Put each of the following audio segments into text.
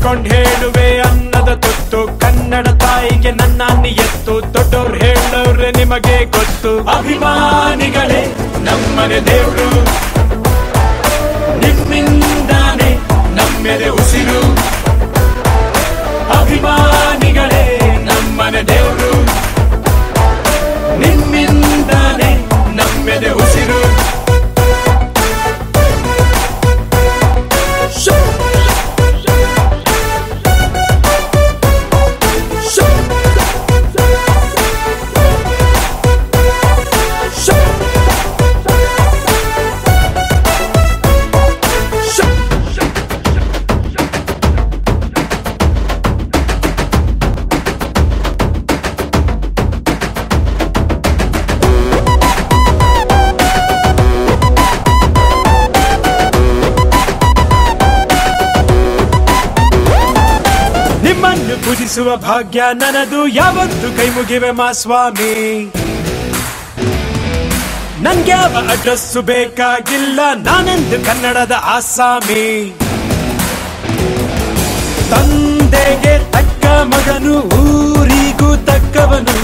ಎತ್ತಿಕೊಂಡ್ ಹೇಳುವೆ ಅನ್ನದ ತುತ್ತು ಕನ್ನಡ ತಾಯಿಗೆ ನನ್ನ ಎತ್ತು ದೊಡ್ಡವ್ರು ಹೇಳವ್ರೆ ನಿಮಗೆ ಗೊತ್ತು ಅಭಿಮಾನಿಗಳೇ ನಮ್ಮನೆ ದೇವ್ರು ನಿಮ್ಮಿಂದಾನೆ ನಮ್ಮೆದೆ ಉಸಿರು ಅಭಿಮಾನಿಗಳೇ ನಮ್ಮನೆ ದೇವ್ರು ನಿಮ್ಮಿಂದಾನೆ ನಮ್ಮೆದೆ ಉಸಿರು ನಿಮ್ಮನ್ನು ಪೂಜಿಸುವ ಭಾಗ್ಯ ನನದು ಯಾವತ್ತು ಕೈ ಮುಗಿವೆ ಮಾ ಸ್ವಾಮಿ ನನ್ಗ್ಯಾವ ಅಡ್ರೆಸ್ಸು ಬೇಕಾಗಿಲ್ಲ ನಾನೆಂದು ಕನ್ನಡದ ಆಸಾಮಿ ತಂದೆಗೆ ತಕ್ಕ ಮಗನು ಊರಿಗೂ ತಕ್ಕವನು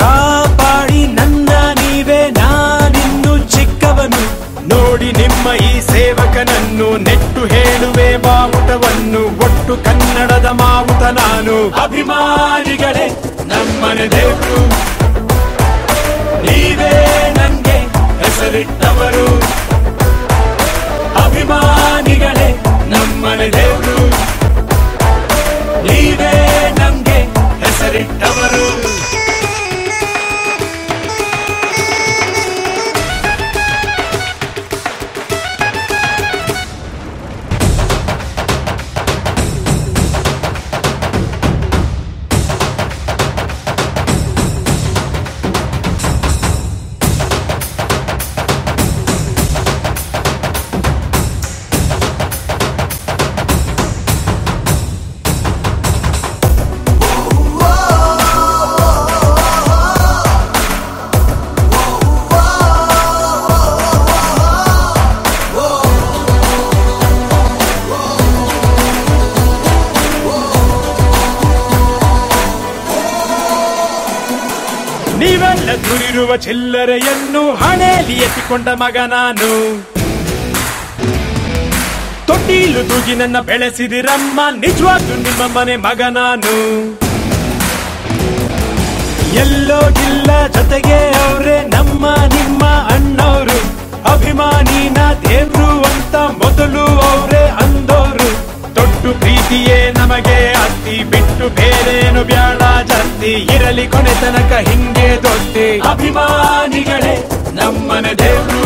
ಕಾಪಾಡಿ ನನ್ನ ನೀವೇ ನಾನಿನ್ನು ಚಿಕ್ಕವನು ನೋಡಿ ನಿಮ್ಮ ಈ ಸೇವಕನನ್ನು ನೆಟ್ಟು ಹೇಳುವೆ ಬಾವುಟವನ್ನು ಒಟ್ಟು ಕನ್ನಡದ ಮಾವುತ ನಾನು ಅಭಿಮಾನಿಗಳೇ ನಮ್ಮನೆ ದೇವ್ರು ನೀವೇ ನನ್ಗೆ ಹೆಸರಿಟ್ಟವರು ಅಭಿಮಾನಿಗಳೇ ನಮ್ಮನೆ ದೇವ್ರು ನೀವೇ ನಮ್ಗೆ ಹೆಸರಿಟ್ಟವರು ನೀವೆಲ್ಲ ದುರಿರುವ ಚಿಲ್ಲರೆಯನ್ನು ಹಣೆಯಲ್ಲಿ ಎತ್ತಿಕೊಂಡ ಮಗ ನಾನು ತೊಟ್ಟಿಲು ತೂಗಿ ನನ್ನ ಬೆಳೆಸಿದಿರಮ್ಮ ನಿಜವಾಗ್ಲೂ ನಿಮ್ಮ ಮನೆ ಮಗ ನಾನು ಎಲ್ಲೋ ಇಲ್ಲ ಜೊತೆಗೆ ಅವ್ರೆ ನಮ್ಮ ನಿಮ್ಮ ಅಣ್ಣವರು ಅಭಿಮಾನಿನ ದೇವ್ರು ಅಂತ ಮೊದಲು ಅವ್ರೆ ಅಂದೋರು ತೊಟ್ಟು ಪ್ರೀತಿಯೇ ನಮಗೆ ಅತ್ತಿ ಬಿಟ್ಟು ಬೇರೇನು ಬ್ಯಾಡ ಜಾಸ್ತಿ ಇರಲಿ ಕೊನೆ ತನಕ ಹಿಂಗೆ ದೊಡ್ಡಿ ಅಭಿಮಾನಿಗಳೇ ನಮ್ಮನೆ ದೇವ್ರು